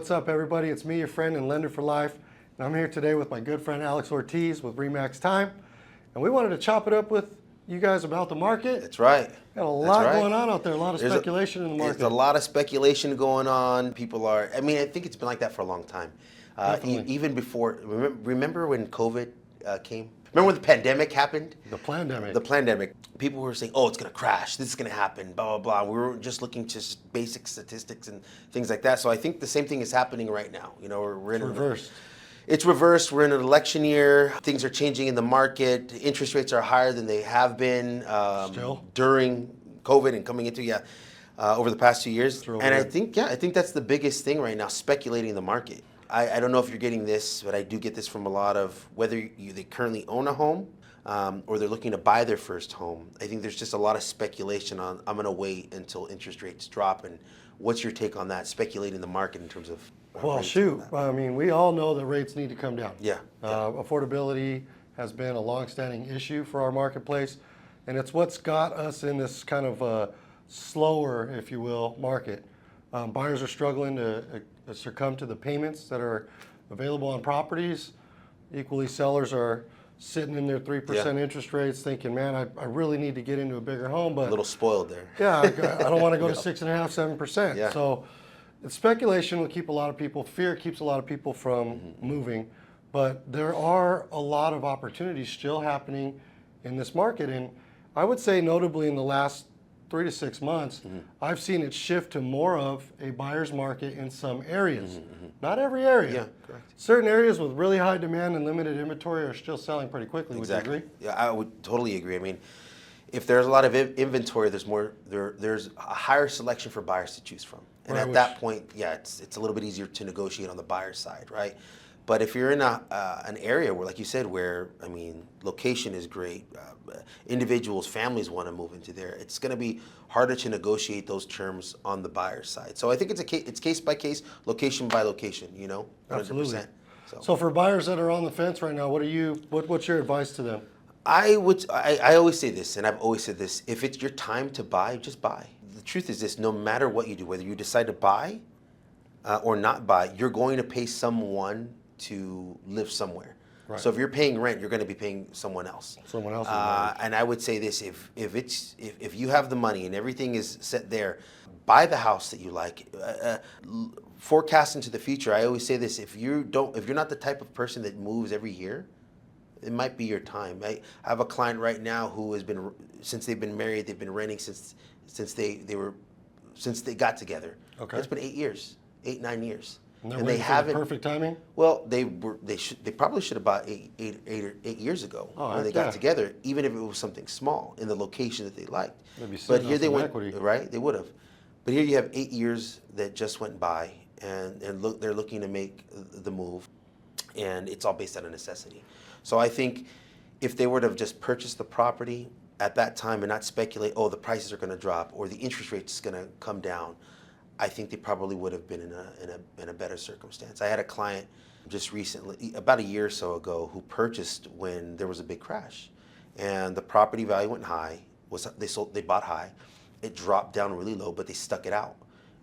What's up, everybody? It's me, your friend and lender for life, and I'm here today with my good friend Alex Ortiz with Remax Time, and we wanted to chop it up with you guys about the market. That's right. Got a lot going on out there, a lot of speculation in the market. There's a lot of speculation going on. People are, I think it's been like that for a long time. Even before, remember when COVID came? Remember when the pandemic happened? The pandemic. The pandemic. People were saying, oh, it's going to crash. This is going to happen, blah, blah, blah. We were just looking to basic statistics and things like that. So I think the same thing is happening right now. You know, we're in reversed. It's reversed. We're in an election year. Things are changing in the market. Interest rates are higher than they have been during COVID and coming into, over the past 2 years. And I think that's the biggest thing right now, speculating the market. I don't know if you're getting this, but I do get this from a lot of, whether they currently own a home or they're looking to buy their first home. I think there's just a lot of speculation on, I'm going to wait until interest rates drop. And what's your take on that, speculating the market in terms of Well, shoot. I mean, we all know that rates need to come down. Yeah. Affordability has been a longstanding issue for our marketplace, and it's what's got us in this kind of slower, if you will, market. Buyers are struggling to succumb to the payments that are available on properties. Equally, sellers are sitting in their 3% interest rates thinking, man, I really need to get into a bigger home. But a little spoiled there. Yeah, I don't want to go to 6.5%, 7%. Yeah. So speculation will keep a lot of people, fear keeps a lot of people from moving. But there are a lot of opportunities still happening in this market. And I would say notably in the last 3 to 6 months, I've seen it shift to more of a buyer's market in some areas. Not every area. Yeah, correct. Certain areas with really high demand and limited inventory are still selling pretty quickly. Exactly. Would you agree? Yeah, I would totally agree. I mean, if there's a lot of inventory, there's a higher selection for buyers to choose from. And at that point, it's a little bit easier to negotiate on the buyer's side, right? But if you're in an area where, like you said, where, location is great, individuals, families want to move into there, it's going to be harder to negotiate those terms on the buyer's side. So I think it's case by case, location by location, 100%. Absolutely. So for buyers that are on the fence right now, what's your advice to them? I always say this, and I've always said this, if it's your time to buy, just buy. The truth is this, no matter what you do, whether you decide to buy or not buy, you're going to pay someone to live somewhere. Right. So if you're paying rent, you're going to be paying someone else. Someone else. And I would say this: if you have the money and everything is set there, buy the house that you like. Forecast into the future. I always say this: if you're not the type of person that moves every year, it might be your time. I have a client right now who has been, since they've been married, they've been renting since they got together. Okay. It's been 8 years, 8-9 years. And they haven't. Perfect timing. Well, they probably should have bought eight years ago when they got together, even if it was something small in the location that they liked. But here they went, equity. Right? They would have. But here you have 8 years that just went by, and they're looking to make the move, and it's all based on a necessity. So I think if they were to have just purchased the property at that time and not speculate, oh, the prices are going to drop or the interest rate is going to come down, I think they probably would have been in a better circumstance. I had a client just recently, about a year or so ago, who purchased when there was a big crash, and the property value went high. They bought high, it dropped down really low, but they stuck it out.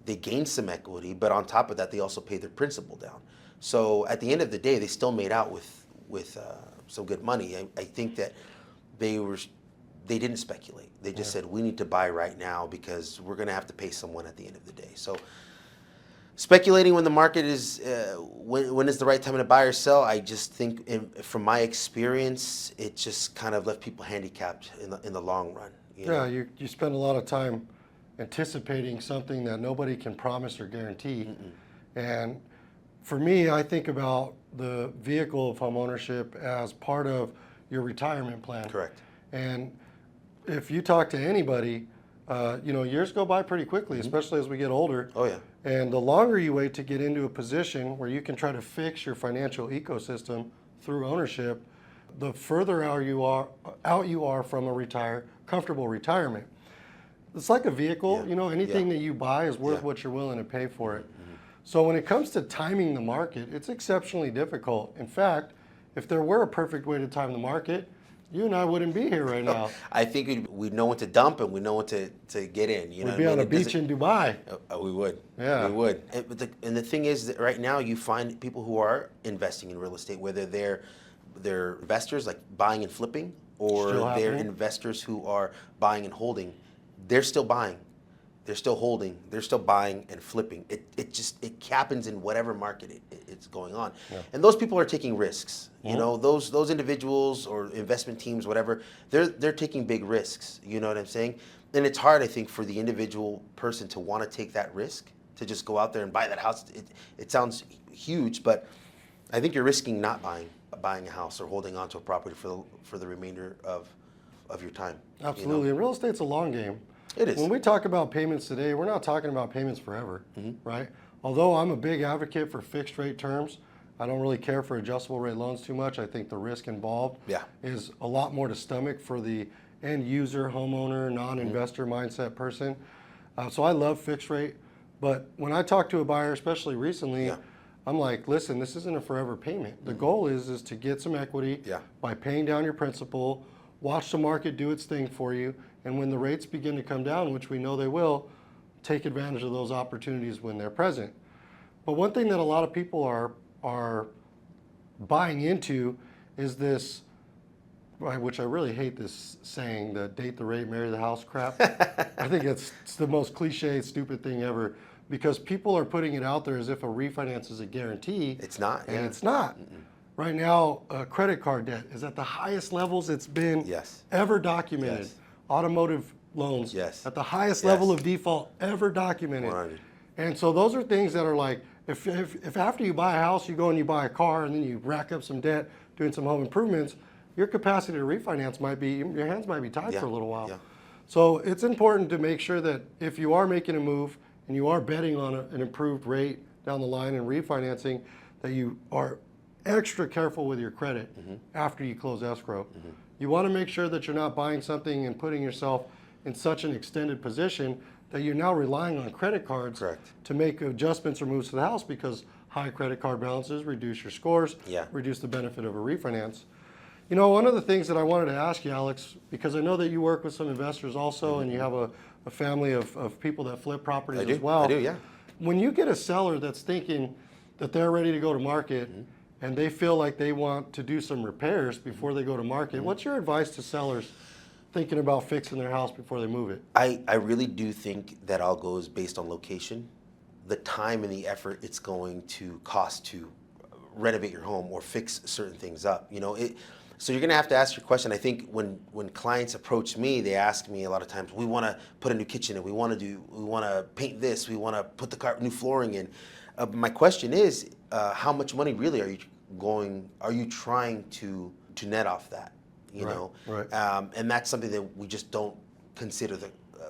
They gained some equity, but on top of that, they also paid their principal down. So at the end of the day, they still made out with some good money. I think that they didn't speculate. They just said, we need to buy right now because we're going to have to pay someone at the end of the day. So speculating when the market is, when is the right time to buy or sell, I just think from my experience, it just kind of left people handicapped in the long run. You spend a lot of time anticipating something that nobody can promise or guarantee. And for me, I think about the vehicle of homeownership as part of your retirement plan. Correct. And if you talk to anybody, years go by pretty quickly, especially as we get older. Oh yeah. And the longer you wait to get into a position where you can try to fix your financial ecosystem through ownership, the further out you are from a comfortable retirement. It's like a vehicle, anything that you buy is worth what you're willing to pay for it. So when it comes to timing the market, it's exceptionally difficult. In fact, if there were a perfect way to time the market, you and I wouldn't be here right now. I think we know when to dump and we know when to get in. You know, We'd be on a beach in Dubai. We would. Yeah, we would. And the thing is that right now you find people who are investing in real estate, whether they're investors like buying and flipping, or they're investors who are buying and holding. They're still buying. They're still holding, they're still buying and flipping. It happens in whatever market it's going on. Yeah. And those people are taking risks. Mm-hmm. You know, those individuals or investment teams, whatever, they're taking big risks. You know what I'm saying? And it's hard, I think, for the individual person to want to take that risk, to just go out there and buy that house. It sounds huge, but I think you're risking not buying a house or holding onto a property for the remainder of your time. Absolutely. You know? And real estate's a long game. It is. When we talk about payments today, we're not talking about payments forever, mm-hmm. right? Although I'm a big advocate for fixed rate terms, I don't really care for adjustable rate loans too much. I think the risk involved is a lot more to stomach for the end user, homeowner, non-investor mindset person. So I love fixed rate. But when I talk to a buyer, especially recently, I'm like, listen, this isn't a forever payment. The goal is to get some equity by paying down your principal, watch the market do its thing for you, and when the rates begin to come down, which we know they will, take advantage of those opportunities when they're present. But one thing that a lot of people are buying into is this, which I really hate this saying, the date the rate, marry the house crap. I think it's the most cliche, stupid thing ever, because people are putting it out there as if a refinance is a guarantee. It's not. And it's not. Mm-mm. Right now, credit card debt is at the highest levels it's been ever documented. Yes. Automotive loans at the highest level of default ever documented. 100. And so those are things that are like, if after you buy a house, you go and you buy a car and then you rack up some debt doing some home improvements, your capacity to refinance your hands might be tied for a little while. Yeah. So it's important to make sure that if you are making a move and you are betting on an improved rate down the line and refinancing, that you are extra careful with your credit after you close escrow. Mm-hmm. You want to make sure that you're not buying something and putting yourself in such an extended position that you're now relying on credit cards to make adjustments or moves to the house, because high credit card balances reduce your scores, reduce the benefit of a refinance. You know, one of the things that I wanted to ask you, Alex, because I know that you work with some investors also, and you have a family of people that flip properties as well. I do, yeah. When you get a seller that's thinking that they're ready to go to market, and they feel like they want to do some repairs before they go to market, what's your advice to sellers thinking about fixing their house before they move it? I really do think that all goes based on location, the time and the effort it's going to cost to renovate your home or fix certain things up. You know, so you're going to have to ask your question. I think when clients approach me, they ask me a lot of times, we want to put a new kitchen in, we want to paint this, we want to put the new flooring in. My question is, how much money really are you trying to net off that? You know, and that's something that we just don't consider.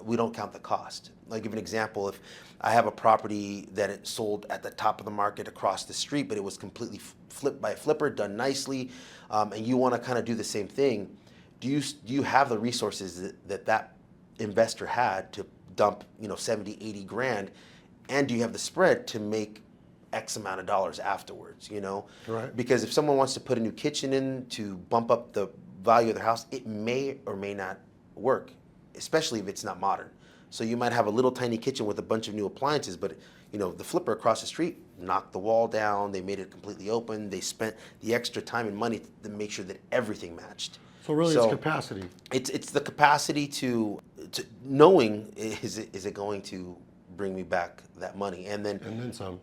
We don't count the cost. I'll give an example. If I have a property that it sold at the top of the market across the street, but it was completely flipped by a flipper, done nicely, and you want to kind of do the same thing, do you have the resources that investor had to dump 70, 80 grand, and do you have the spread to make X amount of dollars afterwards? Because if someone wants to put a new kitchen in to bump up the value of their house, it may or may not work, especially if it's not modern. So you might have a little tiny kitchen with a bunch of new appliances, but the flipper across the street knocked the wall down, they made it completely open, they spent the extra time and money to make sure that everything matched. So really it's capacity. It's the capacity to knowing, is it going to bring me back that money, and then some.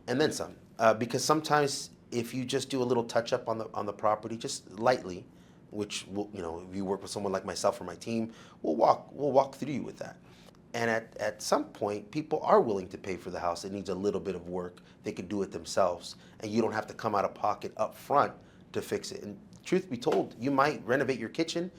Because sometimes if you just do a little touch up on the property, just lightly, which if you work with someone like myself or my team, we'll walk through you with that. And at some point, people are willing to pay for the house. It needs a little bit of work. They could do it themselves, and you don't have to come out of pocket up front to fix it. And truth be told, you might renovate your kitchen,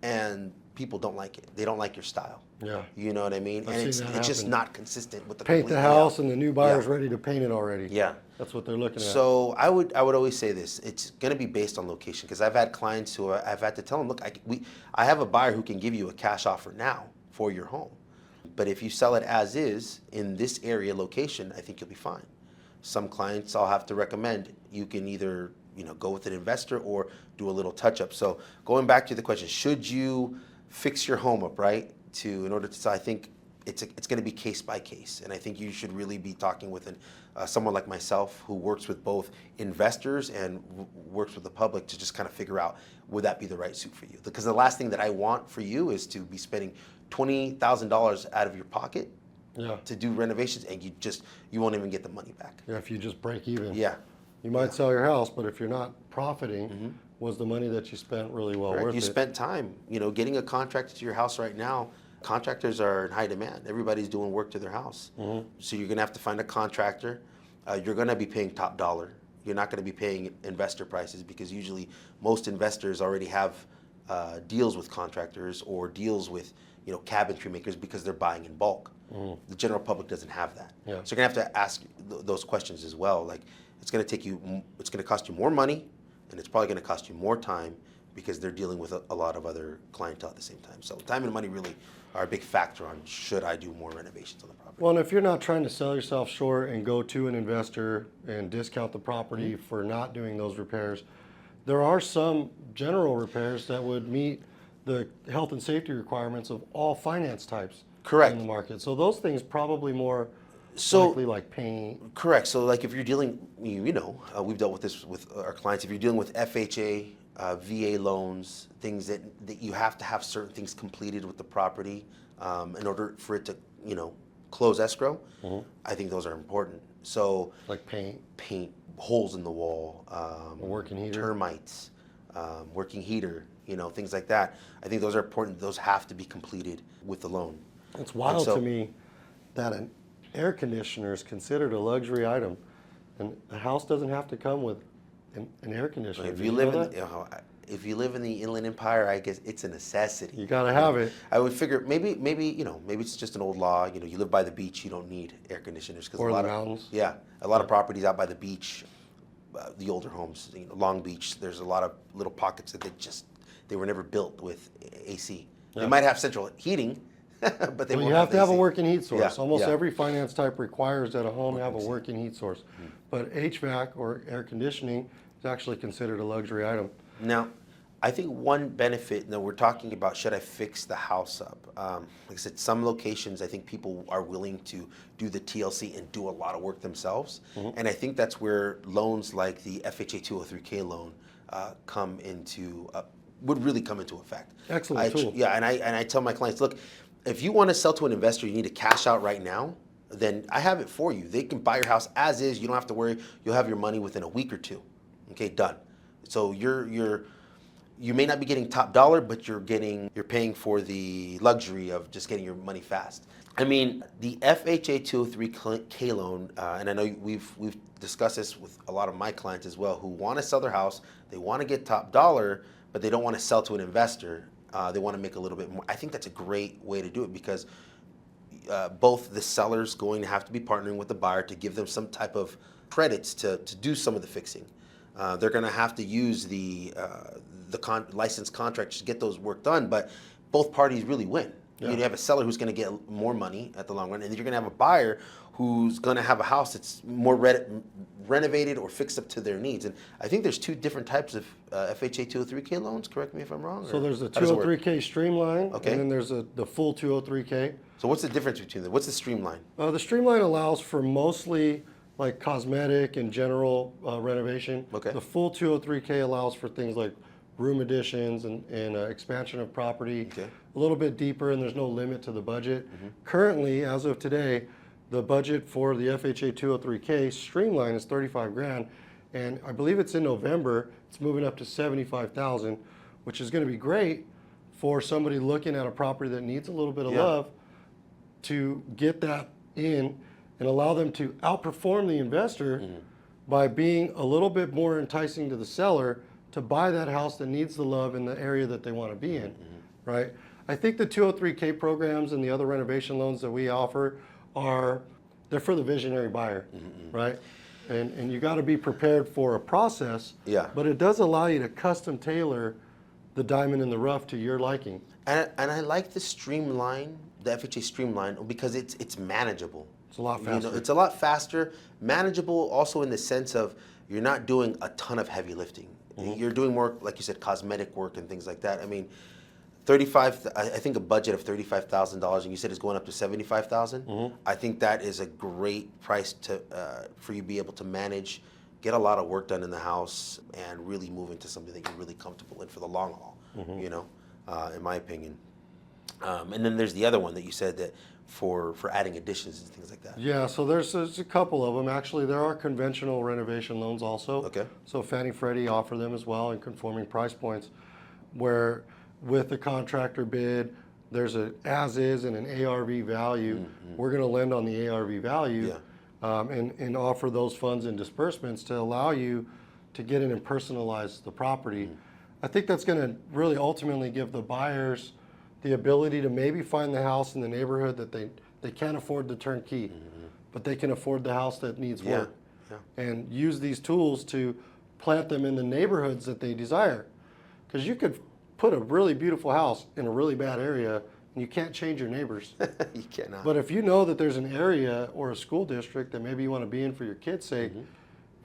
and people don't like it. They don't like your style. Yeah. You know what I mean? And it's just not consistent with the paint the house, and the new buyer's ready to paint it already. Yeah. That's what they're looking at. So I would always say this: it's going to be based on location. Because I've had clients who I've had to tell them, look, I have a buyer who can give you a cash offer now for your home, but if you sell it as is in this area location, I think you'll be fine. Some clients I'll have to recommend, you can either go with an investor or do a little touch up. So going back to the question, should you fix your home up, right? So I think it's going to be case by case, and I think you should really be talking with someone like myself who works with both investors and works with the public to just kind of figure out, would that be the right suit for you? Because the last thing that I want for you is to be spending $20,000 out of your pocket to do renovations, and you won't even get the money back. Yeah, if you just break even. Yeah. You might sell your house, but if you're not profiting, was the money that you spent really well worth it? You spent time, getting a contractor to your house right now. Contractors are in high demand. Everybody's doing work to their house. So you're going to have to find a contractor. You're going to be paying top dollar. You're not going to be paying investor prices, because usually most investors already have deals with contractors or deals with cabinetry makers because they're buying in bulk. The general public doesn't have that. Yeah. So you're going to have to ask those questions as well. Like, it's going to cost you more money, and it's probably going to cost you more time, because they're dealing with a lot of other clientele at the same time. So time and money really are a big factor on, should I do more renovations on the property. Well, and if you're not trying to sell yourself short and go to an investor and discount the property for not doing those repairs, there are some general repairs that would meet the health and safety requirements of all finance types. Correct. In the market. So those things probably more likely, like paint. Correct. So like if you're dealing, we've dealt with this with our clients. If you're dealing with FHA, VA loans, things that you have to have certain things completed with the property in order for it to, close escrow. I think those are important. So like paint, holes in the wall, a working heater, termites, working heater, things like that. I think those are important. Those have to be completed with the loan. It's wild to me that an air conditioner is considered a luxury item, and a house doesn't have to come with an air conditioner. If you live in the Inland Empire, I guess it's a necessity. You gotta have it. I would figure maybe it's just an old law. You live by the beach, you don't need air conditioners, because or the mountains. A lot of properties out by the beach, the older homes, Long Beach. There's a lot of little pockets that they were never built with AC. Yeah. They might have central heating, but they won't. You have to have a working heat source. Yeah. Almost every finance type requires that a home have a working heat source. But HVAC or air conditioning is actually considered a luxury item. Now, I think one benefit, we're talking about, should I fix the house up? Like I said, some locations, I think people are willing to do the TLC and do a lot of work themselves. And I think that's where loans like the FHA 203K loan would really come into effect. Excellent tool. Yeah, and I tell my clients, look, if you want to sell to an investor, you need to cash out right now, then I have it for you. They can buy your house as is. You don't have to worry. You'll have your money within a week or two. Okay, done. So you may not be getting top dollar, but you're paying for the luxury of just getting your money fast. I mean, the FHA 203K loan, and I know we've discussed this with a lot of my clients as well, who want to sell their house. They want to get top dollar, but they don't want to sell to an investor. They want to make a little bit more. I think that's a great way to do it, because both the seller's going to have to be partnering with the buyer to give them some type of credits to do some of the fixing. They're going to have to use the licensed contractors to get those work done, but both parties really win. Yeah. You have a seller who's going to get more money at the long run, and then you're going to have a buyer who's going to have a house that's more renovated or fixed up to their needs. And I think there's two different types of FHA 203K loans. Correct me if I'm wrong. So there's the 203K Streamline, and then there's the full 203K. So what's the difference between them? What's the Streamline? The Streamline allows for mostly like cosmetic and general renovation. Okay. The full 203K allows for things like room additions and expansion of property. Okay. A little bit deeper, and there's no limit to the budget. Currently, as of today, the budget for the FHA 203K Streamline is 35 grand, and I believe it's in November. It's moving up to 75,000, which is going to be great for somebody looking at a property that needs a little bit of love to get that in and allow them to outperform the investor by being a little bit more enticing to the seller to buy that house that needs the love in the area that they want to be in, right? I think the 203K programs and the other renovation loans that we offer they're for the visionary buyer, right? And you got to be prepared for a process, but it does allow you to custom tailor the diamond in the rough to your liking. And I like the Streamline, the FHA Streamline, because it's manageable. It's a lot faster. It's a lot faster, manageable also in the sense of you're not doing a ton of heavy lifting. You're doing more, like you said, cosmetic work and things like that. I mean, I think a budget of $35,000, and you said it's going up to $75,000. I think that is a great price for you to be able to manage, get a lot of work done in the house, and really move into something that you're really comfortable in for the long haul. In my opinion. And then there's the other one that you said that for adding additions and things like that. Yeah, so there's a couple of them. Actually, there are conventional renovation loans also. Okay. So Fannie Freddie offer them as well in conforming price points, where with the contractor bid, there's a as is and an ARV value. We're going to lend on the ARV value, and offer those funds and disbursements to allow you to get in and personalize the property. I think that's going to really ultimately give the buyers the ability to maybe find the house in the neighborhood that they can't afford the turnkey, but they can afford the house that needs work, and use these tools to plant them in the neighborhoods that they desire. Because you could put a really beautiful house in a really bad area and you can't change your neighbors. You cannot. But if you know that there's an area or a school district that maybe you want to be in for your kids' sake,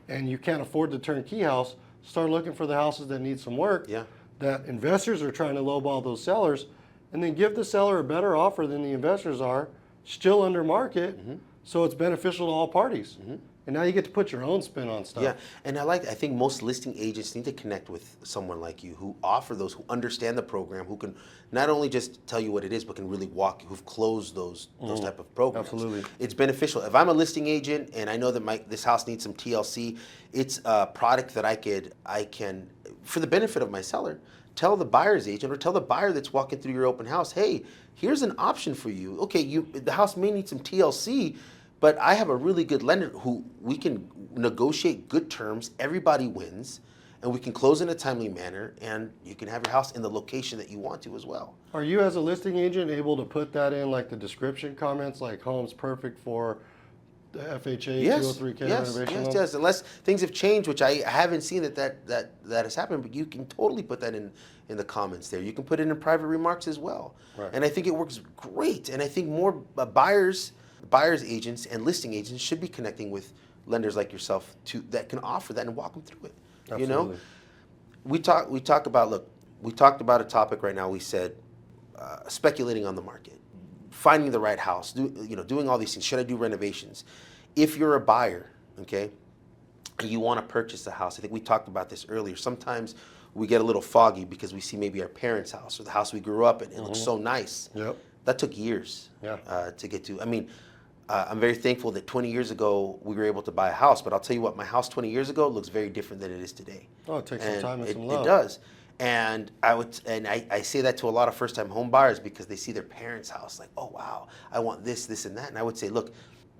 and you can't afford the turnkey house, start looking for the houses that need some work, that investors are trying to lowball those sellers, and then give the seller a better offer than the investors are, still under market, so it's beneficial to all parties. And now you get to put your own spin on stuff. Yeah, and I think most listing agents need to connect with someone like you who offer those, who understand the program, who can not only just tell you what it is, but can really walk you, who've closed those type of programs. Absolutely. It's beneficial. If I'm a listing agent and I know that this house needs some TLC, it's a product that I can, for the benefit of my seller, tell the buyer's agent or tell the buyer that's walking through your open house, hey, here's an option for you. Okay, the house may need some TLC, but I have a really good lender who we can negotiate good terms, everybody wins, and we can close in a timely manner, and you can have your house in the location that you want to as well. Are you, as a listing agent, able to put that in like the description comments, like home's perfect for the FHA 203K renovation loan? Yes, unless things have changed, which I haven't seen that has happened, but you can totally put that in the comments there. You can put it in private remarks as well. Right. And I think it works great, and I think more buyers agents and listing agents should be connecting with lenders like yourself that can offer that and walk them through it. Absolutely. You know, we talked about a topic right now. We said speculating on the market, finding the right house, doing all these things. Should I do renovations? If you're a buyer, okay, and you want to purchase a house, I think we talked about this earlier. Sometimes we get a little foggy because we see maybe our parents' house or the house we grew up in. It looks so nice. Yep. That took years to get to. I mean, I'm very thankful that 20 years ago we were able to buy a house, but I'll tell you what, my house 20 years ago looks very different than it is today. Oh, it takes some time and some love. It does. And I say that to a lot of first-time home buyers because they see their parents' house like, oh wow, I want this, this, and that. And I would say, look,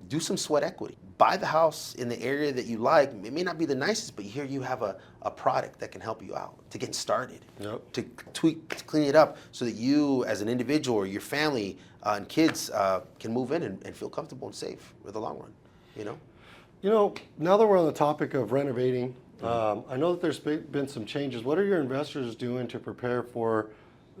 do some sweat equity. Buy the house in the area that you like. It may not be the nicest, but here you have a product that can help you out to get started, to tweak, to clean it up so that you as an individual or your family and kids can move in and feel comfortable and safe for the long run, you know? You know, now that we're on the topic of renovating, I know that there's been some changes. What are your investors doing to prepare for,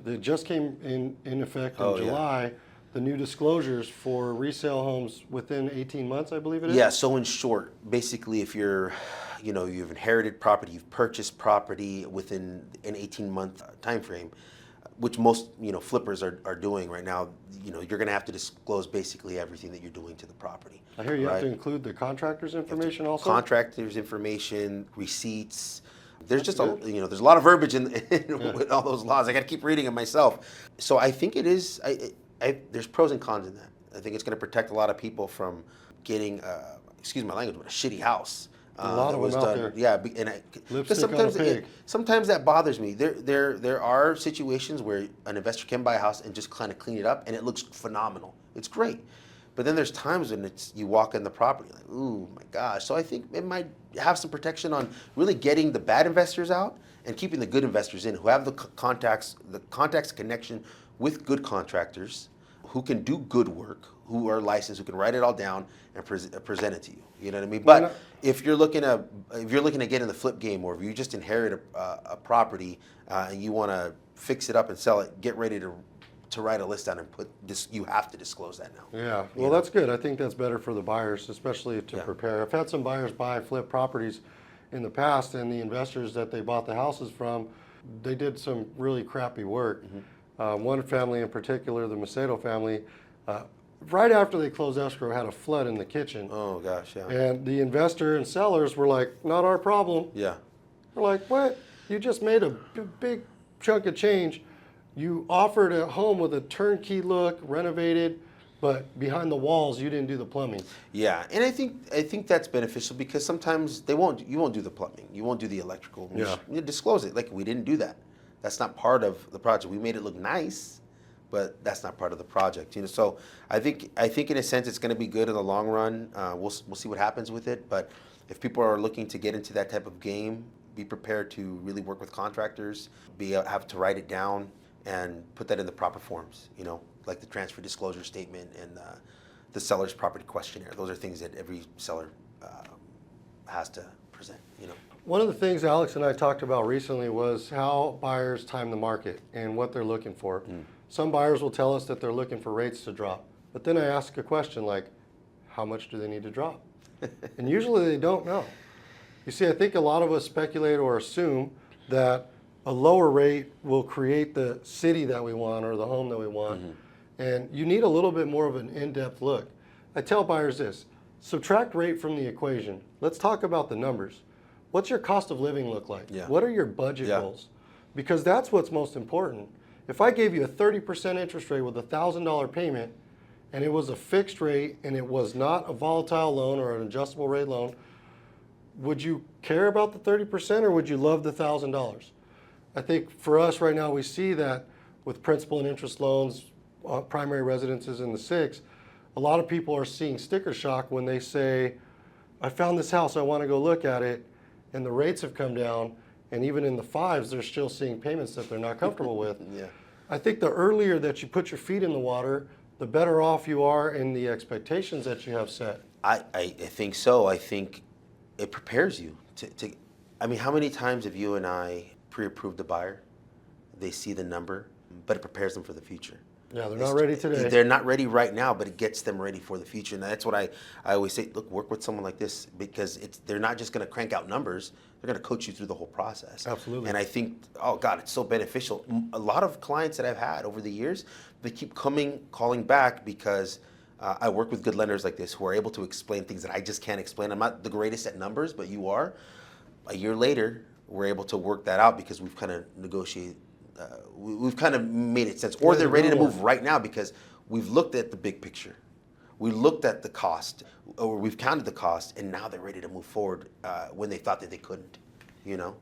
that just came in effect in July, the new disclosures for resale homes within 18 months, I believe it is? Yeah, so in short, basically if you've inherited property, you've purchased property within an 18-month time frame, which most flippers are doing right now, you're going to have to disclose basically everything that you're doing to the property. I hear you have to include the contractor's information also? Contractor's information, receipts. There's just there's a lot of verbiage in with all those laws. I got to keep reading them myself. So I think it is. There's pros and cons in that. I think it's going to protect a lot of people from getting, excuse my language, but a shitty house. A lot of them out there. Yeah, and sometimes that bothers me. There are situations where an investor can buy a house and just kind of clean it up, and it looks phenomenal. It's great. But then there's times when you walk in the property like, ooh, my gosh. So I think it might have some protection on really getting the bad investors out and keeping the good investors in who have the contacts connection with good contractors who can do good work, who are licensed, who can write it all down and present it to you. You know what I mean? But if you're looking to get in the flip game, or if you just inherit a property and you want to fix it up and sell it, get ready to to write a list down and put this. You have to disclose that now. Yeah, well, that's good. I think that's better for the buyers, especially to prepare. I've had some buyers buy flip properties in the past, and the investors that they bought the houses from, they did some really crappy work. One family in particular, the Macedo family, right after they closed escrow, had a flood in the kitchen. Oh gosh, yeah. And the investor and sellers were like, not our problem. Yeah. We're like, what? You just made a big chunk of change. You offered a home with a turnkey look, renovated, but behind the walls, you didn't do the plumbing. Yeah, and I think that's beneficial because sometimes you won't do the plumbing, you won't do the electrical. You disclose it, like we didn't do that. That's not part of the project. We made it look nice, but that's not part of the project. So I think in a sense it's going to be good in the long run. We'll see what happens with it. But if people are looking to get into that type of game, be prepared to really work with contractors. Have to write it down and put that in the proper forms. Like the transfer disclosure statement and the seller's property questionnaire. Those are things that every seller has to present. One of the things Alex and I talked about recently was how buyers time the market and what they're looking for. Some buyers will tell us that they're looking for rates to drop. But then I ask a question like, how much do they need to drop? And usually they don't know. You see, I think a lot of us speculate or assume that a lower rate will create the city that we want or the home that we want. And you need a little bit more of an in-depth look. I tell buyers this, subtract rate from the equation. Let's talk about the numbers. What's your cost of living look like? What are your budget goals? Because that's what's most important. If I gave you a 30% interest rate with a $1,000 payment and it was a fixed rate and it was not a volatile loan or an adjustable rate loan, would you care about the 30% or would you love the $1,000? I think for us right now, we see that with principal and interest loans, primary residences in the 6, a lot of people are seeing sticker shock when they say, I found this house, I want to go look at it, and the rates have come down, and even in the 5s, they're still seeing payments that they're not comfortable with. I think the earlier that you put your feet in the water, the better off you are in the expectations that you have set. I think so. I think it prepares you to I mean, how many times have you and I pre-approved a buyer? They see the number, but it prepares them for the future. Yeah, they're not ready today. They're not ready right now, but it gets them ready for the future. And that's what I always say, look, work with someone like this because they're not just going to crank out numbers. They're going to coach you through the whole process. Absolutely. And I think, oh God, it's so beneficial. A lot of clients that I've had over the years, they keep calling back because I work with good lenders like this who are able to explain things that I just can't explain. I'm not the greatest at numbers, but you are. A year later, we're able to work that out because we've kind of negotiated. We've kind of made it sense, or they're ready to move right now because we've looked at the big picture. We looked at the cost, or we've counted the cost, and now they're ready to move forward when they thought that they couldn't. Did I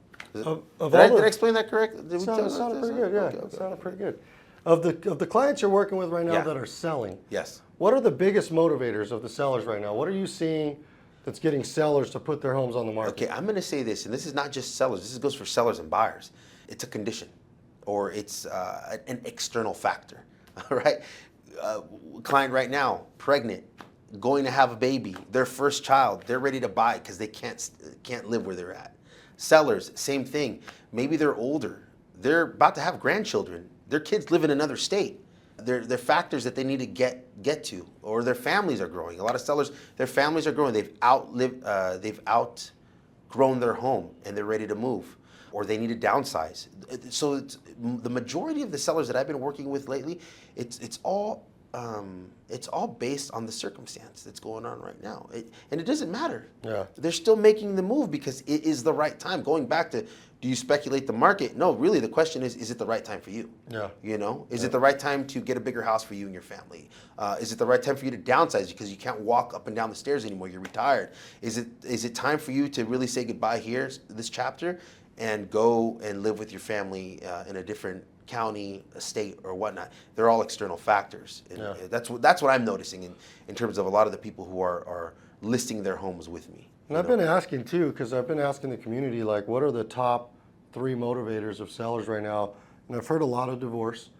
explain that correctly? It sounded pretty good. Yeah, it sounded pretty good. Of the clients you're working with right now that are selling, yes. What are the biggest motivators of the sellers right now? What are you seeing that's getting sellers to put their homes on the market? Okay, I'm going to say this, and this is not just sellers. This goes for sellers and buyers. It's a condition, or it's an external factor. All right, client right now, pregnant, going to have a baby, their first child. They're ready to buy because they can't live where they're at. Sellers, same thing. Maybe they're older. They're about to have grandchildren. Their kids live in another state. They're factors that they need to get to, or their families are growing. A lot of sellers, their families are growing. They've outgrown their home and they're ready to move, or they need to downsize. So the majority of the sellers that I've been working with lately, it's all based on the circumstance that's going on right now, and it doesn't matter. Yeah, they're still making the move because it is the right time. Going back to, do you speculate the market? No, really, the question is it the right time for you? Yeah. Is it the right time to get a bigger house for you and your family? Is it the right time for you to downsize because you can't walk up and down the stairs anymore? You're retired. Is it time for you to really say goodbye here, this chapter, and go and live with your family in a different county, a state, or whatnot? They're all external factors. And that's what I'm noticing in terms of a lot of the people who are listing their homes with me. And I've been asking too, because I've been asking the community, like, what are the top 3 motivators of sellers right now? And I've heard a lot of divorce.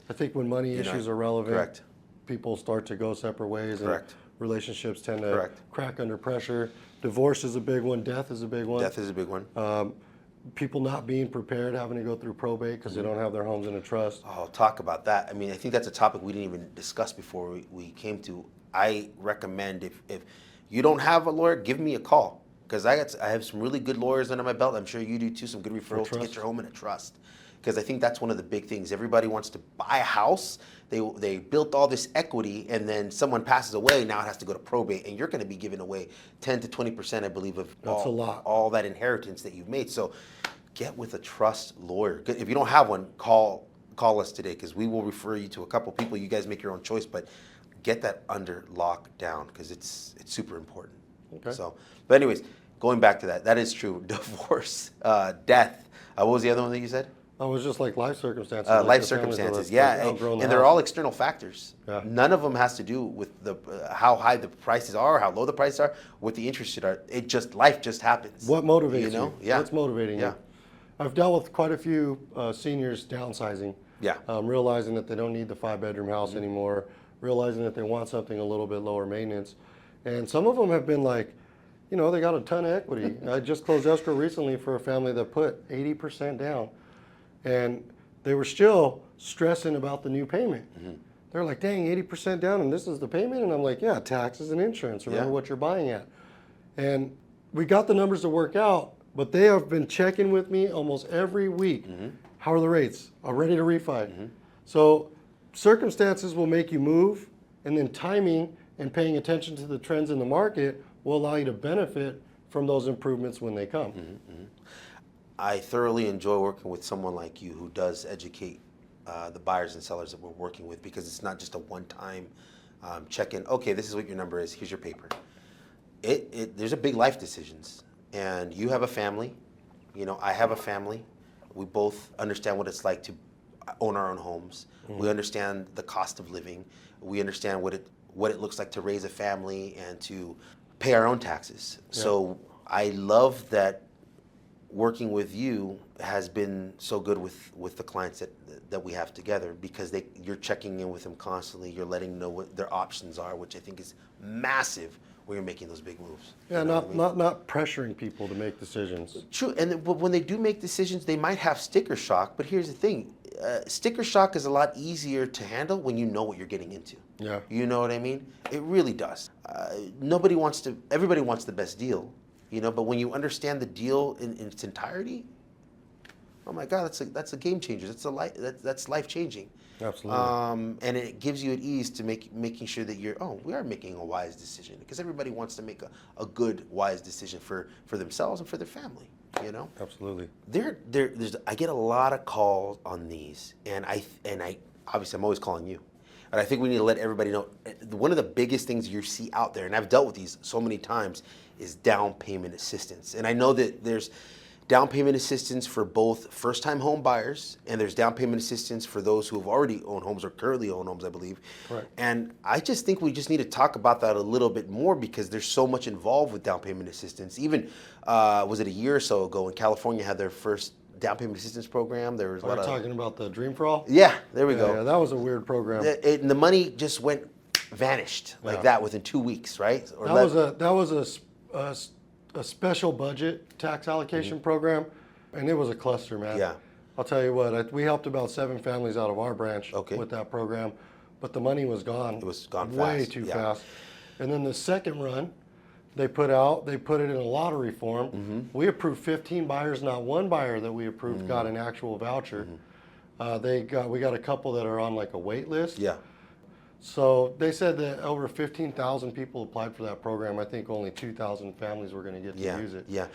I think when money issues are relevant, people start to go separate ways, and relationships tend to crack under pressure. Divorce is a big one. Death is a big one. Death is a big one. people not being prepared, having to go through probate because they don't have their homes in a trust. Oh, talk about that. I mean, I think that's a topic we didn't even discuss before we came to. I recommend if you don't have a lawyer, give me a call, because I have some really good lawyers under my belt. I'm sure you do too. Some good referrals to get your home in a trust, because I think that's one of the big things. Everybody wants to buy a house. They built all this equity, and then someone passes away. Now it has to go to probate, and you're going to be giving away 10 to 20%, I believe, of all that inheritance that you've made. So get with a trust lawyer. If you don't have one, call us today, because we will refer you to a couple people. You guys make your own choice, but get that under lockdown, because it's super important. Okay. So, but anyways, going back to that is true. Divorce, death. What was the other one that you said? It was just like life circumstances. Life circumstances, yeah, and they're all external factors. Yeah. None of them has to do with how high the prices are, how low the prices are, what the interest rate are. Life just happens. What motivates you? Yeah. What's motivating you? I've dealt with quite a few seniors downsizing. Yeah. Realizing that they don't need the 5-bedroom house anymore, realizing that they want something a little bit lower maintenance. And some of them have been like, they got a ton of equity. I just closed escrow recently for a family that put 80% down. And they were still stressing about the new payment. They're like, dang, 80% down and this is the payment? And I'm like, yeah, taxes and insurance. Remember what you're buying at. And we got the numbers to work out, but they have been checking with me almost every week. How are the rates? I'm ready to refi. So circumstances will make you move, and then timing and paying attention to the trends in the market will allow you to benefit from those improvements when they come. I thoroughly enjoy working with someone like you who does educate the buyers and sellers that we're working with, because it's not just a one-time check-in. Okay, this is what your number is. Here's your paper. There's a big life decisions, and you have a family. I have a family. We both understand what it's like to own our own homes. We understand the cost of living. We understand what it looks like to raise a family and to pay our own taxes. Yeah. So I love that working with you has been so good with the clients that we have together, because you're checking in with them constantly. You're letting them know what their options are, which I think is massive when you're making those big moves. Yeah, not pressuring people to make decisions. True, but when they do make decisions, they might have sticker shock. But here's the thing: sticker shock is a lot easier to handle when you know what you're getting into. Yeah. You know what I mean? It really does. Everybody wants the best deal. But when you understand the deal in its entirety, oh my God, that's a game changer. That's life changing. Absolutely. And it gives you at ease to making sure that we are making a wise decision, because everybody wants to make a good, wise decision for themselves and for their family. Absolutely. I get a lot of calls on these, and I obviously I'm always calling you. But I think we need to let everybody know, one of the biggest things you see out there, and I've dealt with these so many times, is down payment assistance. And I know that there's down payment assistance for both first-time home buyers, and there's down payment assistance for those who have already owned homes or currently own homes, I believe. Right. And I just think we just need to talk about that a little bit more, because there's so much involved with down payment assistance. Even, was it a year or so ago, when California had their first down payment assistance program, there was a lot of... talking about the Dream for All? Yeah, there we go. Yeah, that was a weird program. The money just vanished like that within 2 weeks, right? That was a special budget tax allocation program, and it was a cluster, man. Yeah. I'll tell you what, we helped about 7 families out of our branch with that program, but the money was gone. It was gone way fast. too fast. And then the second run, they put it in a lottery form. We approved 15 buyers. Not one buyer that we approved got an actual voucher. We got a couple that are on like a wait list. Yeah. So they said that over 15,000 people applied for that program. I think only 2,000 families were going to get to use it. Yeah.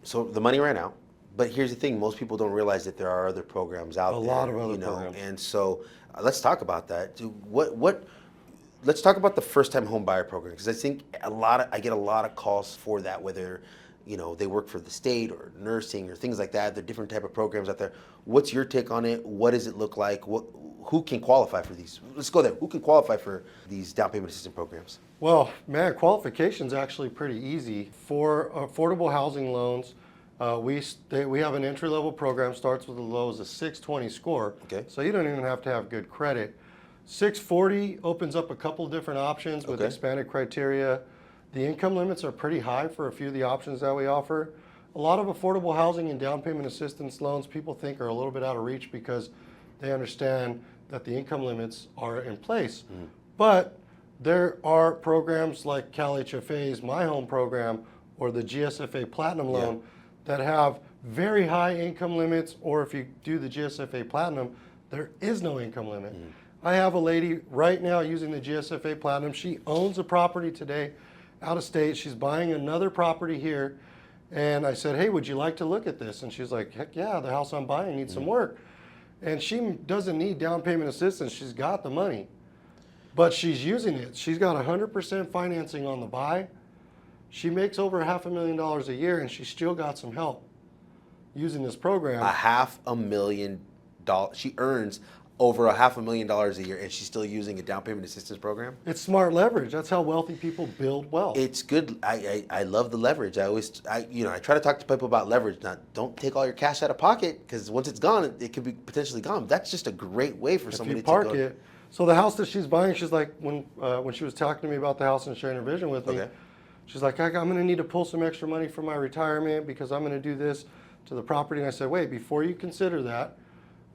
So the money ran out. But here's the thing: most people don't realize that there are other programs out there. A lot of other programs. And so let's talk about that. Let's talk about the first-time home buyer program, because I think I get a lot of calls for that, whether they work for the state or nursing or things like that. There are different type of programs out there. What's your take on it? What does it look like? Who can qualify for these? Let's go there. Who can qualify for these down payment assistance programs? Well, man, qualification's actually pretty easy. For affordable housing loans, we have an entry-level program, starts with as low as a 620 score. Okay. So you don't even have to have good credit. 640 opens up a couple different options with expanded criteria. The income limits are pretty high for a few of the options that we offer. a lot of affordable housing and down payment assistance loans people think are a little bit out of reach because they understand that the income limits are in place. But there are programs like Cal HFA's My Home program or the GSFA Platinum loan that have very high income limits, or if you do the GSFA Platinum, there is no income limit. I have a lady right now using the GSFA Platinum. She owns a property today out of state. She's buying another property here. And I said, hey, would you like to look at this? And she's like, heck yeah, the house I'm buying needs some work. And she doesn't need down payment assistance. She's got the money, but she's using it. She's got 100% financing on the buy. She makes over $500,000 a year, and she's still got some help using this program. $500,000. She earns over $500,000 a year, and she's still using a down payment assistance program. It's smart leverage. That's how wealthy people build wealth. It's good. I love the leverage. I try to talk to people about leverage. Now, don't take all your cash out of pocket, because once it's gone, it could be potentially gone. That's just a great way for somebody to park it. So the house that she's buying, she's like, when she was talking to me about the house and sharing her vision with me, she's like, I'm going to need to pull some extra money from my retirement because I'm going to do this to the property. And I said, wait, before you consider that,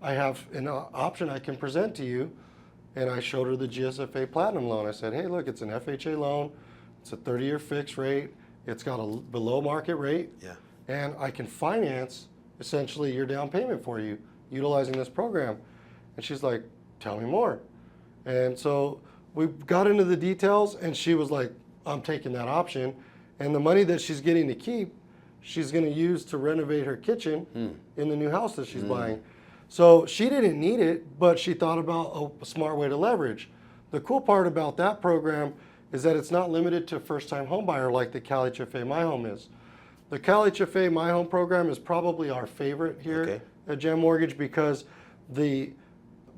I have an option I can present to you. And I showed her the GSFA Platinum loan. I said, hey, look, it's an FHA loan. It's a 30-year fixed rate. It's got a below market rate. And I can finance essentially your down payment for you utilizing this program. And she's like, tell me more. And so we got into the details, and she was like, I'm taking that option. And the money that she's getting to keep, she's going to use to renovate her kitchen in the new house that she's buying. So she didn't need it, but she thought about a smart way to leverage. The cool part about that program is that it's not limited to first-time home buyer like the Cal HFA My Home is. The Cal HFA My Home program is probably our favorite here at Gem Mortgage because the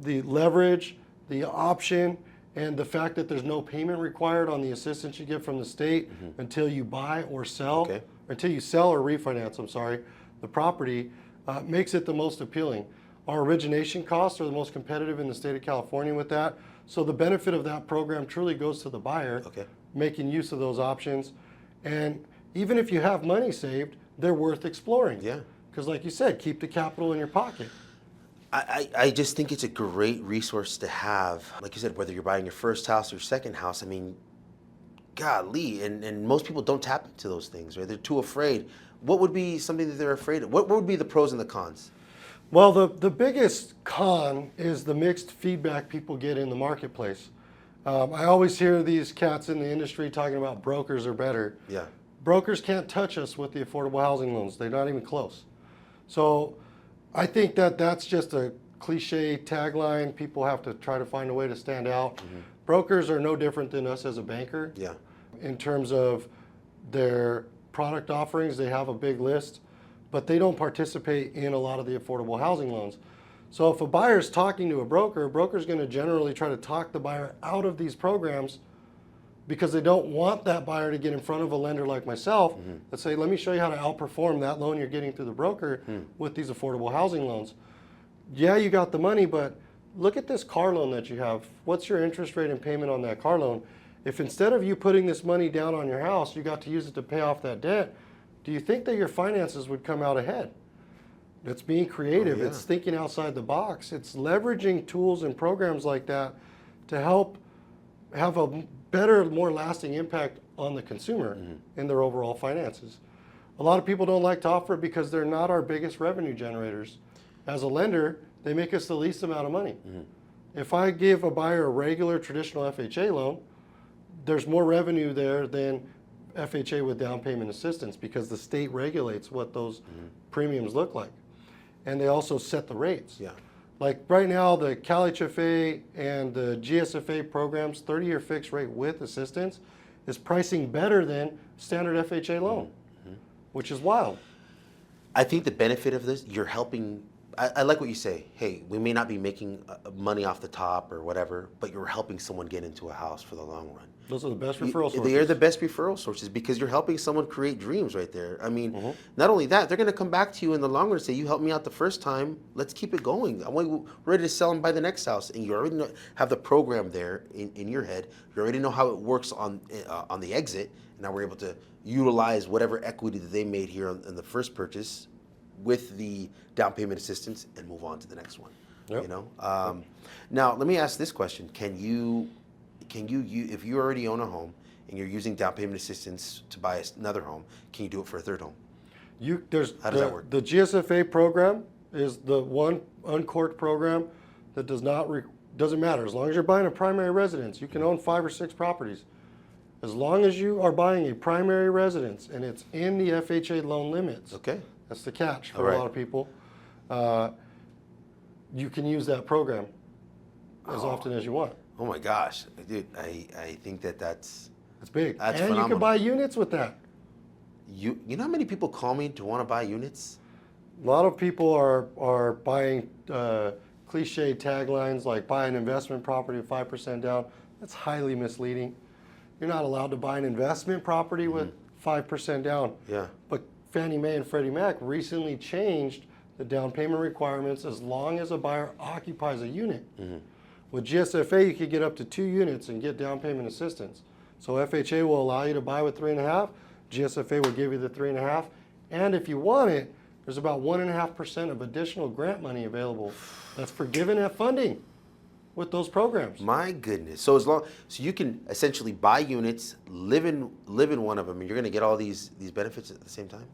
leverage, the option, and the fact that there's no payment required on the assistance you get from the state until you buy or sell, until you sell or refinance, the property, makes it the most appealing. Our origination costs are the most competitive in the state of California with that. So the benefit of that program truly goes to the buyer, making use of those options. And even if you have money saved, they're worth exploring. Because like you said, keep the capital in your pocket. I just think it's a great resource to have. Like you said, whether you're buying your first house or second house, I mean, golly, and most people don't tap into those things, right? They're too afraid. What would be something that they're afraid of? What would be the pros and the cons? Well, the biggest con is the mixed feedback people get in the marketplace. I always hear these cats in the industry talking about brokers are better. Brokers can't touch us with the affordable housing loans. They're not even close. So I think that that's just a cliche tagline. People have to try to find a way to stand out. Brokers are no different than us as a banker. In terms of their product offerings, they have a big list, but they don't participate in a lot of the affordable housing loans. So if a buyer's talking to a broker's going to generally try to talk the buyer out of these programs because they don't want that buyer to get in front of a lender like myself that say, let me show you how to outperform that loan you're getting through the broker with these affordable housing loans. Yeah, you got the money, but look at this car loan that you have. What's your interest rate and payment on that car loan? If instead of you putting this money down on your house, you got to use it to pay off that debt, do you think that your finances would come out ahead? It's being creative. It's thinking outside the box. It's leveraging tools and programs like that to help have a better, more lasting impact on the consumer in their overall finances. A lot of people don't like to offer it because they're not our biggest revenue generators. As a lender, they make us the least amount of money. If I give a buyer a regular traditional FHA loan, there's more revenue there than FHA with down payment assistance because the state regulates what those premiums look like. And they also set the rates. Like right now, the Cal HFA and the GSFA programs, 30-year fixed rate with assistance, is pricing better than standard FHA loan, which is wild. I think the benefit of this, you're helping. I like what you say. Hey, we may not be making money off the top or whatever, but you're helping someone get into a house for the long run. Those are the best referral sources. They are the best referral sources because you're helping someone create dreams right there. I mean, not only that, they're going to come back to you in the long run and say, you helped me out the first time, let's keep it going. I'm ready to sell and buy the next house. And you already have the program there in your head. You already know how it works on the exit. And now we're able to utilize whatever equity that they made here in the first purchase with the down payment assistance and move on to the next one. Yep. You know. Now let me ask this question: Can you, if you already own a home and you're using down payment assistance to buy another home, can you do it for a third home? How does that work? The GSFA program is the one uncorked program that doesn't matter. As long as you're buying a primary residence, you can own 5 or 6 properties. As long as you are buying a primary residence and it's in the FHA loan limits, Okay. that's the catch for a lot of people, you can use that program as often as you want. Oh my gosh, dude! I think that's big. That's and phenomenal. You can buy units with that. You know how many people call me to want to buy units? A lot of people are buying cliche taglines like buy an investment property with 5% down. That's highly misleading. You're not allowed to buy an investment property with 5% down. Yeah. But Fannie Mae and Freddie Mac recently changed the down payment requirements as long as a buyer occupies a unit. With GSFA, you could get up to 2 units and get down payment assistance. So FHA will allow you to buy with 3.5. GSFA will give you the 3.5. And if you want it, there's about 1.5% of additional grant money available that's forgiven at funding with those programs. My goodness! So so you can essentially buy units, live in one of them, and you're going to get all these benefits at the same time.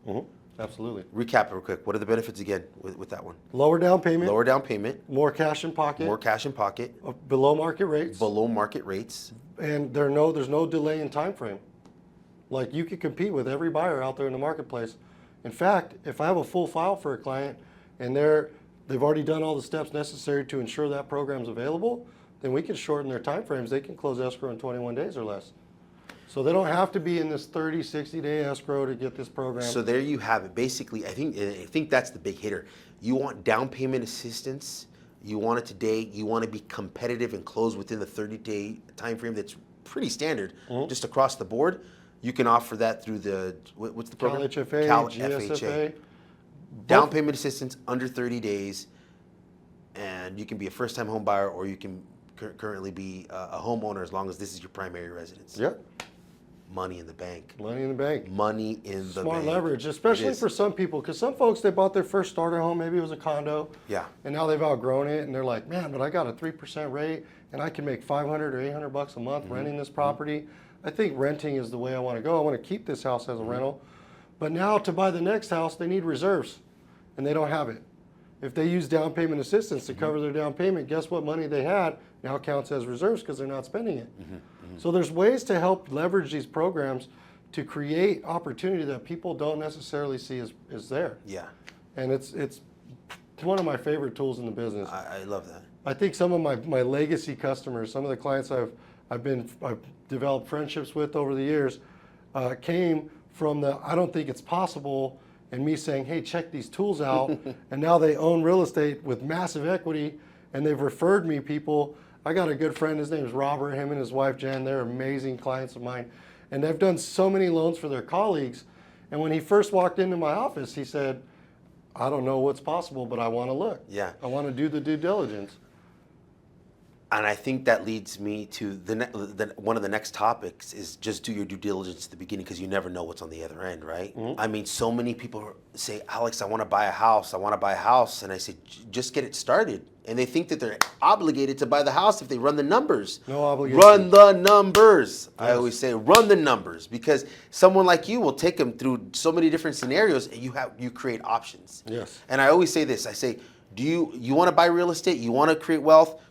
Absolutely. Recap real quick. What are the benefits again with that one? Lower down payment. Lower down payment. More cash in pocket. More cash in pocket. Below market rates. Below market rates. And there's no delay in time frame. Like you could compete with every buyer out there in the marketplace. In fact, if I have a full file for a client and they've already done all the steps necessary to ensure that program's available, then we can shorten their time frames. They can close escrow in 21 days or less. So they don't have to be in this 30, 60-day escrow to get this program. So there you have it. Basically, I think that's the big hitter. You want down payment assistance. You want it today. You want to be competitive and close within the 30-day time frame that's pretty standard just across the board. You can offer that through what's the program? Cal HFA, Cal GSFA. FHA. Down payment assistance under 30 days, and you can be a first-time home buyer, or you can currently be a homeowner as long as this is your primary residence. Yep. Money in the bank. Money in the bank. Money in the bank. Smart leverage, especially for some people, because some folks, they bought their first starter home, maybe it was a condo. Yeah. And now they've outgrown it, and they're like, man, but I got a 3% rate, and I can make $500 or $800 a month renting this property. I think renting is the way I want to go. I want to keep this house as a rental. But now to buy the next house, they need reserves, and they don't have it. If they use down payment assistance to cover their down payment, guess what money they had now counts as reserves because they're not spending it. So there's ways to help leverage these programs to create opportunity that people don't necessarily see is there. Yeah. And it's one of my favorite tools in the business. I love that. I think some of my legacy customers, some of the clients I've developed friendships with over the years, came from I don't think it's possible, and me saying, hey, check these tools out. And now they own real estate with massive equity, and they've referred me people. I got a good friend, his name is Robert, him and his wife Jen, they're amazing clients of mine. And they've done so many loans for their colleagues. And when he first walked into my office, he said, I don't know what's possible, but I want to look. Yeah. I want to do the due diligence. And I think that leads me to one of the next topics is just do your due diligence at the beginning, because you never know what's on the other end, right? I mean, so many people say, Alex, I want to buy a house. I want to buy a house. And I say, just get it started. And they think that they're obligated to buy the house if they run the numbers. No obligation. Run the numbers. Yes. I always say, run the numbers, because someone like you will take them through so many different scenarios, and you create options. Yes. And I always say this. I say, do you want to buy real estate? You want to create wealth?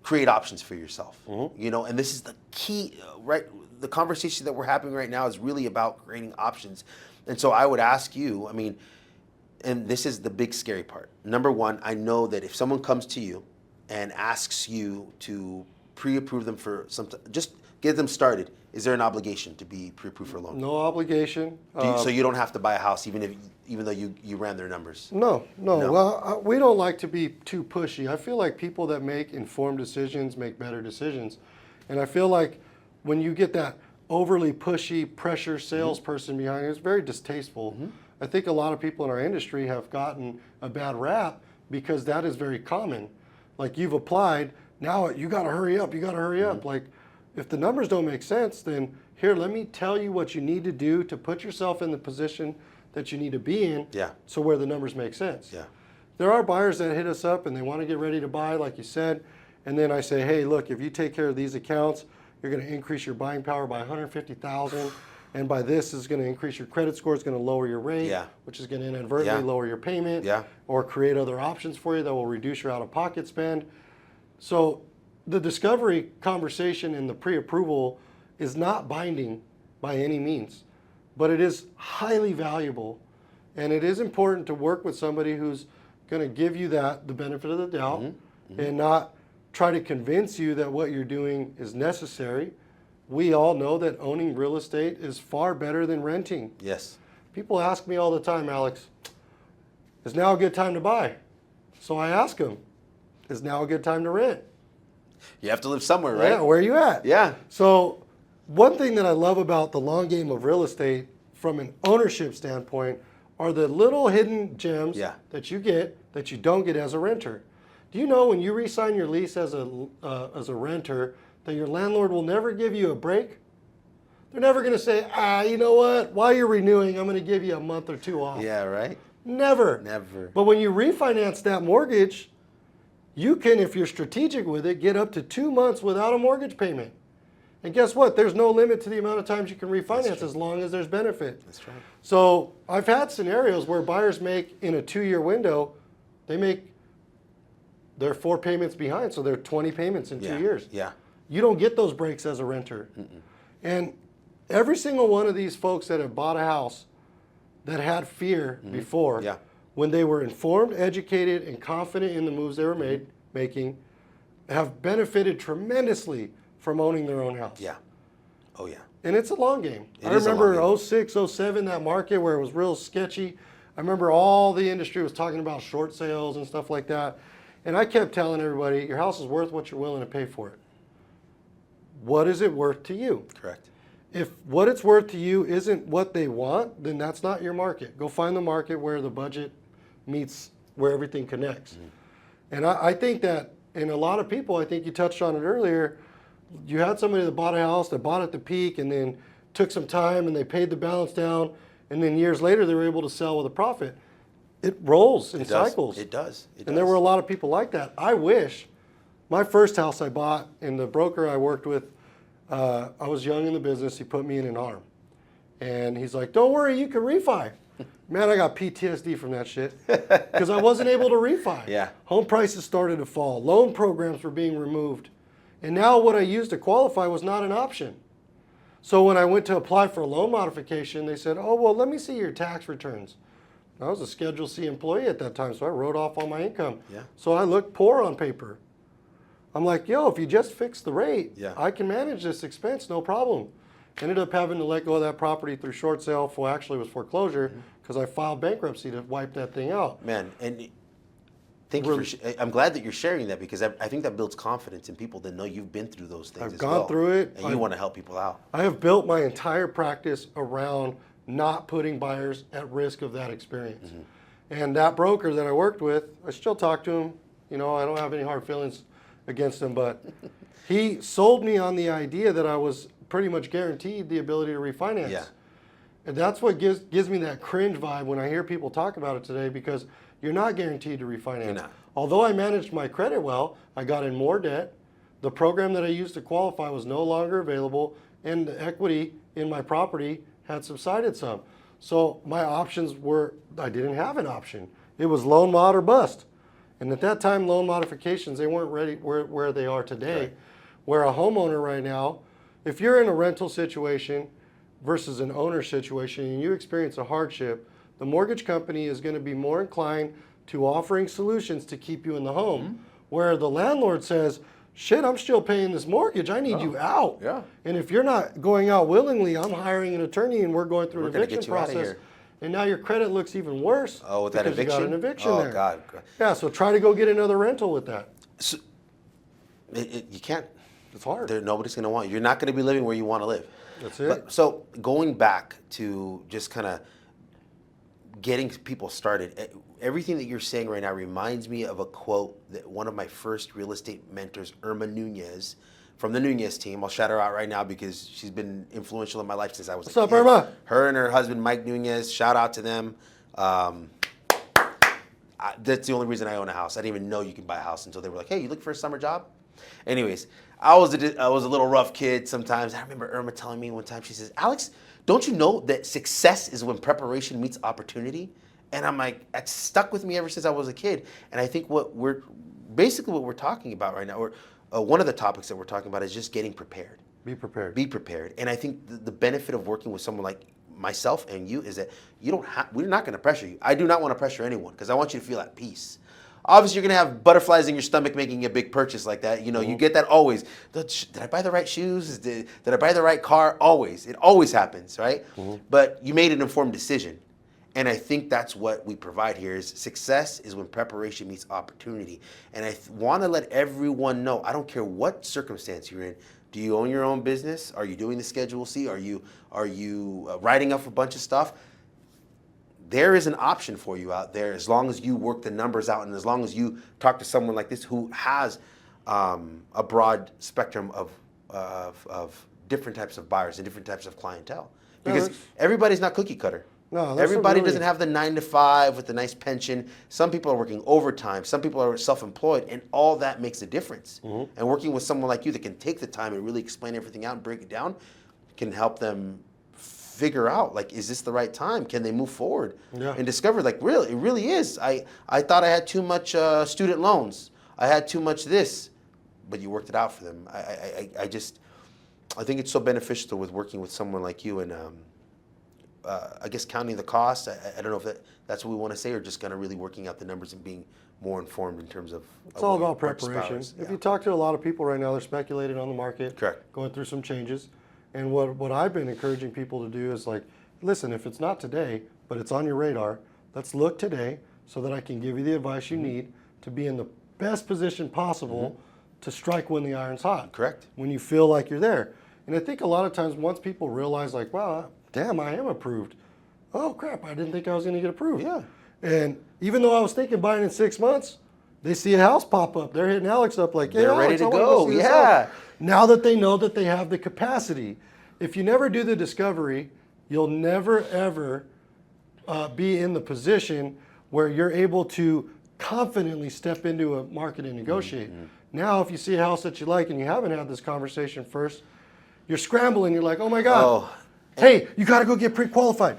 Create options for yourself, you know, and this is the key, right? The conversation that we're having right now is really about creating options. And so I would ask you, I mean, and this is the big scary part. Number one, I know that if someone comes to you and asks you to pre-approve them for something, just get them started, is there an obligation to be pre-approved for a loan? No obligation. So you don't have to buy a house even though you ran their numbers? No. Well, we don't like to be too pushy. I feel like people that make informed decisions make better decisions. And I feel like when you get that overly pushy pressure salesperson behind it, it's very distasteful. I think a lot of people in our industry have gotten a bad rap because that is very common. Like, you've applied, now you got to hurry up, Like, if the numbers don't make sense, then here, let me tell you what you need to do to put yourself in the position that you need to be in, Yeah. so where the numbers make sense. Yeah. There are buyers that hit us up and they want to get ready to buy, like you said, and then I say, hey, look, if you take care of these accounts, you're going to increase your buying power by 150,000, and by this is going to increase your credit score, it's going to lower your rate, Yeah. which is going to inadvertently lower your payment, or create other options for you that will reduce your out-of-pocket spend. So the discovery conversation and the pre-approval is not binding by any means, but it is highly valuable, and it is important to work with somebody who's going to give you the benefit of the doubt, and not try to convince you that what you're doing is necessary. We all know that owning real estate is far better than renting. Yes. People ask me all the time, Alex, is now a good time to buy? So I ask them, is now a good time to rent? You have to live somewhere, right? Yeah, where are you at? Yeah. So one thing that I love about the long game of real estate from an ownership standpoint are the little hidden gems that you get that you don't get as a renter. Do you know when you re-sign your lease as a renter that your landlord will never give you a break? They're never going to say, you know what, while you're renewing, I'm going to give you a month or two off. Yeah, right? Never. Never. But when you refinance that mortgage, you can, if you're strategic with it, get up to 2 months without a mortgage payment. And guess what? There's no limit to the amount of times you can refinance as long as there's benefit. That's right. So I've had scenarios where buyers make, in a 2-year window, they make their 4 payments behind, so they're 20 payments in 2 years. Yeah. You don't get those breaks as a renter. And every single one of these folks that have bought a house that had fear before, when they were informed, educated, and confident in the moves they were making, have benefited tremendously from owning their own house. Yeah. Oh, yeah. And it's a long game. I remember 06, 07, that market where it was real sketchy. I remember all the industry was talking about short sales and stuff like that. And I kept telling everybody, your house is worth what you're willing to pay for it. What is it worth to you? Correct. If what it's worth to you isn't what they want, then that's not your market. Go find the market where the budget meets where everything connects. And I think that, in a lot of people, I think you touched on it earlier, you had somebody that bought a house, that bought at the peak, and then took some time and they paid the balance down, and then years later they were able to sell with a profit. It rolls in cycles. It does. And there were a lot of people like that. I wish. My first house I bought, and the broker I worked with, I was young in the business, he put me in an ARM. And he's like, don't worry, you can refi. Man, I got PTSD from that shit because I wasn't able to refi. Yeah. Home prices started to fall. Loan programs were being removed. And now what I used to qualify was not an option. So when I went to apply for a loan modification, they said, oh, well, let me see your tax returns. I was a Schedule C employee at that time, so I wrote off all my income. Yeah. So I looked poor on paper. I'm like, yo, if you just fix the rate, I can manage this expense, no problem. Ended up having to let go of that property through short sale, actually it was foreclosure, because I filed bankruptcy to wipe that thing out. Man, and thank you for I'm glad that you're sharing that, because I think that builds confidence in people that know you've been through those things I've gone through it. And you want to help people out. I have built my entire practice around not putting buyers at risk of that experience. And that broker that I worked with, I still talk to him. You know, I don't have any hard feelings against him, but he sold me on the idea that I was pretty much guaranteed the ability to refinance. Yeah. And that's what gives me that cringe vibe when I hear people talk about it today, because you're not guaranteed to refinance. You're not. Although I managed my credit well, I got in more debt. The program that I used to qualify was no longer available, and the equity in my property had subsided some. So my options were, I didn't have an option. It was loan mod or bust. And at that time, loan modifications, they weren't ready where they are today. Right. Where a homeowner right now, if you're in a rental situation versus an owner situation and you experience a hardship, the mortgage company is going to be more inclined to offering solutions to keep you in the home. Where the landlord says, shit, I'm still paying this mortgage, I need you out. Yeah. And if you're not going out willingly, I'm hiring an attorney and we're going through an eviction process. And now your credit looks even worse. Oh, with that because eviction? you got an eviction Oh, there. God. Yeah, so try to go get another rental with that. So, you can't. It's hard. Nobody's going to want you. You're not going to be living where you want to live. That's it. But, so going back to just kind of getting people started, everything that you're saying right now reminds me of a quote that one of my first real estate mentors, Irma Nunez, from the Nunez team. I'll shout her out right now because she's been influential in my life since I was a kid. What's up, Irma? Her and her husband, Mike Nunez, shout out to them. That's the only reason I own a house. I didn't even know you can buy a house until they were like, hey, you looking for a summer job? Anyways, I was a little rough kid sometimes. I remember Irma telling me one time, she says, Alex, don't you know that success is when preparation meets opportunity? And I'm like, that's stuck with me ever since I was a kid. And I think what we're talking about right now, or one of the topics that we're talking about is just getting prepared. Be prepared. Be prepared. And I think the benefit of working with someone like myself and you is that we're not going to pressure you. I do not want to pressure anyone because I want you to feel at peace. Obviously, you're going to have butterflies in your stomach making a big purchase like that. You know, you get that always. Did I buy the right shoes? Did I buy the right car? Always. It always happens, right? But you made an informed decision. And I think that's what we provide here is success is when preparation meets opportunity. And I want to let everyone know, I don't care what circumstance you're in. Do you own your own business? Are you doing the Schedule C? Are you writing up a bunch of stuff? There is an option for you out there as long as you work the numbers out and as long as you talk to someone like this who has a broad spectrum of different types of buyers and different types of clientele. Because everybody's not cookie cutter. No, everybody doesn't have the 9 to 5 with the nice pension. Some people are working overtime. Some people are self-employed, and all that makes a difference. And working with someone like you that can take the time and really explain everything out and break it down can help them figure out, like, is this the right time? Can they move forward? And discover, like, really, it really is. I thought I had too much student loans. I had too much this, but you worked it out for them. I think it's so beneficial with working with someone like you and I guess counting the cost. I don't know if that's what we want to say or just kind of really working out the numbers and being more informed in terms of. It's all about preparation. If you talk to a lot of people right now, they're speculating on the market. Correct. Going through some changes. And what I've been encouraging people to do is like, listen, if it's not today, but it's on your radar, let's look today so that I can give you the advice you need to be in the best position possible to strike when the iron's hot. Correct. When you feel like you're there. And I think a lot of times once people realize like, wow, damn, I am approved. Oh crap, I didn't think I was gonna get approved. Yeah. And even though I was thinking buying in 6 months, they see a house pop up. They're hitting Alex up like, hey, they're Alex, ready to I wanna go. see this house. Now that they know that they have the capacity. If you never do the discovery, you'll never ever be in the position where you're able to confidently step into a market and negotiate. Now, if you see a house that you like and you haven't had this conversation first, you're scrambling. You're like, oh my God. Hey, you got to go get pre-qualified.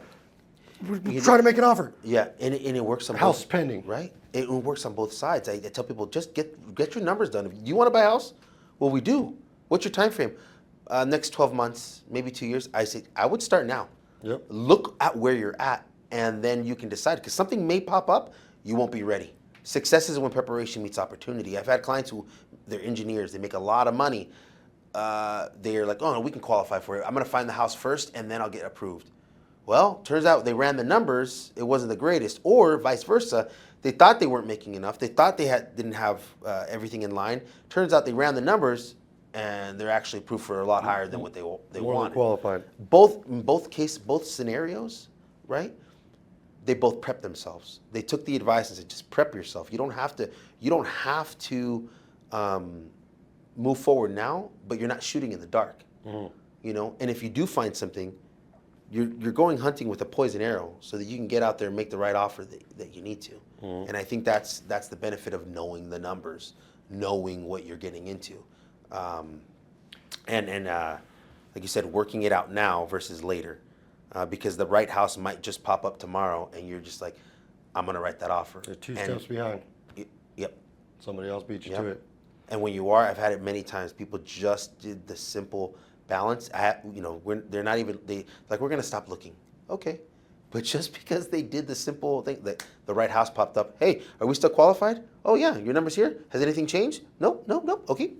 We're trying to make an offer. Yeah, and it works on house pending. Right? It works on both sides. I tell people, just get your numbers done. If you want to buy a house, well, we do. What's your time frame? Next 12 months, maybe 2 years. I say, I would start now. Yep. Look at where you're at, and then you can decide. Because something may pop up, you won't be ready. Success is when preparation meets opportunity. I've had clients who, they're engineers. They make a lot of money. They're like, oh, no, we can qualify for it. I'm going to find the house first, and then I'll get approved. Well, turns out they ran the numbers. It wasn't the greatest. Or vice versa. They thought they weren't making enough. They thought they didn't have everything in line. Turns out they ran the numbers, and they're actually approved for a lot higher than what they wanted. More than qualified. In both scenarios, right? They both prepped themselves. They took the advice and said, just prep yourself. You don't have to move forward now, but you're not shooting in the dark. You know, and if you do find something, you're going hunting with a poison arrow so that you can get out there and make the right offer that you need to. And I think that's the benefit of knowing the numbers, knowing what you're getting into. And like you said, working it out now versus later, because the right house might just pop up tomorrow, and you're just like, I'm gonna write that offer. They're two steps behind. Yep. Somebody else beat you to it. And when you are, I've had it many times. People just did the simple balance. They're not even we're gonna stop looking. Okay. But just because they did the simple thing, that the right house popped up, hey, are we still qualified? Oh yeah, your number's here. Has anything changed? Nope. Okay,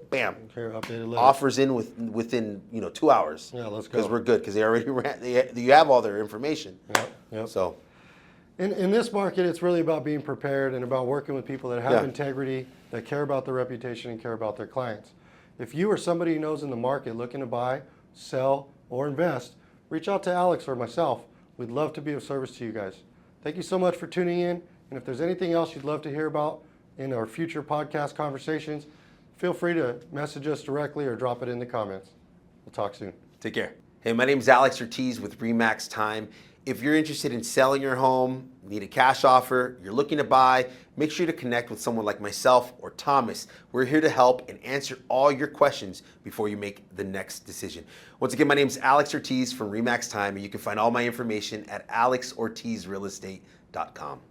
bam. Okay, updated letter. Offers in within 2 hours. Yeah, let's go. Because we're good. Because they already you have all their information. Yep. So, in this market, it's really about being prepared and about working with people that have integrity, that care about their reputation and care about their clients. If you or somebody who knows in the market looking to buy, sell, or invest, reach out to Alex or myself. We'd love to be of service to you guys. Thank you so much for tuning in. And if there's anything else you'd love to hear about in our future podcast conversations, feel free to message us directly or drop it in the comments. We'll talk soon. Take care. Hey, my name is Alex Ortiz with RE/MAX Time. If you're interested in selling your home, need a cash offer, you're looking to buy, make sure to connect with someone like myself or Thomas. We're here to help and answer all your questions before you make the next decision. Once again, my name is Alex Ortiz from RE/MAX Time, and you can find all my information at alexortizrealestate.com.